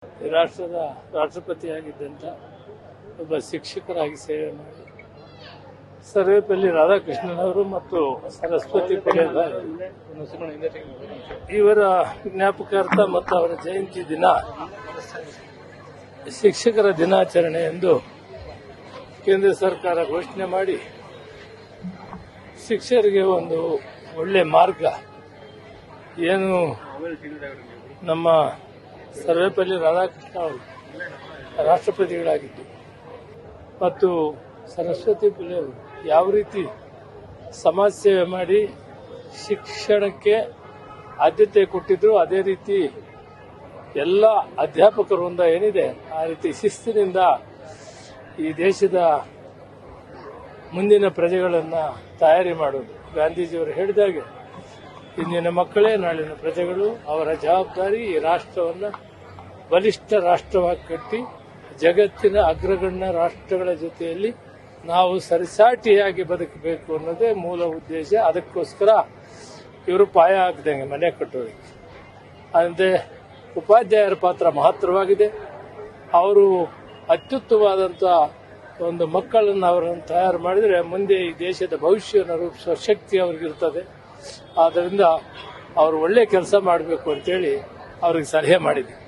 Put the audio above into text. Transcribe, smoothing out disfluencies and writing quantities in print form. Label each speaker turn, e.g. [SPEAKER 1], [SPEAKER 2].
[SPEAKER 1] ಈ ರಾಷ್ಟ್ರದ ರಾಷ್ಟ್ರಪತಿಯಾಗಿದ್ದಂಥ ಒಬ್ಬ ಶಿಕ್ಷಕರಾಗಿ ಸೇವೆ ಮಾಡಿ ಸರ್ವೇಪಲ್ಲಿ ರಾಧಾಕೃಷ್ಣನ್ ಅವರು ಮತ್ತು ಸರಸ್ವತಿ ಪುಲೇದಾರ್ ಇವರ ಜ್ಞಾಪಕಾರ್ಥ ಮತ್ತು ಅವರ ಜಯಂತಿ ದಿನ ಶಿಕ್ಷಕರ ದಿನಾಚರಣೆ ಎಂದು ಕೇಂದ್ರ ಸರ್ಕಾರ ಘೋಷಣೆ ಮಾಡಿ ಶಿಕ್ಷಕರಿಗೆ ಒಂದು ಒಳ್ಳೆ ಮಾರ್ಗ ಏನು ನಮ್ಮ ಸರ್ವೇಪಲ್ಲಿ ರಾಧಾಕೃಷ್ಣ ಅವರು ರಾಷ್ಟ್ರಪತಿಗಳಾಗಿದ್ದು ಮತ್ತು ಸರಸ್ವತಿ ಪುಲೆ ಅವರು ಯಾವ ರೀತಿ ಸಮಾಜ ಸೇವೆ ಮಾಡಿ ಶಿಕ್ಷಣಕ್ಕೆ ಆದ್ಯತೆ ಕೊಟ್ಟಿದ್ರು, ಅದೇ ರೀತಿ ಎಲ್ಲ ಅಧ್ಯಾಪಕ ವೃಂದ ಏನಿದೆ ಆ ರೀತಿ ಶಿಸ್ತಿನಿಂದ ಈ ದೇಶದ ಮುಂದಿನ ಪ್ರಜೆಗಳನ್ನು ತಯಾರಿ ಮಾಡೋದು. ಗಾಂಧೀಜಿಯವರು ಹೇಳಿದಾಗೆ ಇಂದಿನ ಮಕ್ಕಳೇ ನಾಳಿನ ಪ್ರಜೆಗಳು, ಅವರ ಜವಾಬ್ದಾರಿ ಈ ರಾಷ್ಟ್ರವನ್ನು ಬಲಿಷ್ಠ ರಾಷ್ಟ್ರವಾಗಿ ಕಟ್ಟಿ ಜಗತ್ತಿನ ಅಗ್ರಗಣ್ಯ ರಾಷ್ಟ್ರಗಳ ಜೊತೆಯಲ್ಲಿ ನಾವು ಸರಿಸಾಟಿಯಾಗಿ ಬದುಕಬೇಕು ಅನ್ನೋದೇ ಮೂಲ ಉದ್ದೇಶ. ಅದಕ್ಕೋಸ್ಕರ ಇವರು ಪಾಯ ಹಾಕಿದಂಗೆ ಮನೆ ಕಟ್ಟೋದಕ್ಕೆ. ಅಂದರೆ ಉಪಾಧ್ಯಾಯರ ಪಾತ್ರ ಮಹತ್ತರವಾಗಿದೆ. ಅವರು ಅತ್ಯುತ್ತಮವಾದಂಥ ಒಂದು ಮಕ್ಕಳನ್ನು ಅವರನ್ನು ತಯಾರು ಮಾಡಿದರೆ ಮುಂದೆ ಈ ದೇಶದ ಭವಿಷ್ಯವನ್ನು ರೂಪಿಸುವ ಶಕ್ತಿ ಅವ್ರಿಗಿರ್ತದೆ. ಆದ್ದರಿಂದ ಅವರು ಒಳ್ಳೆ ಕೆಲಸ ಮಾಡಬೇಕು ಅಂತೇಳಿ ಅವ್ರಿಗೆ ಸಲಹೆ ಮಾಡಿದೆ.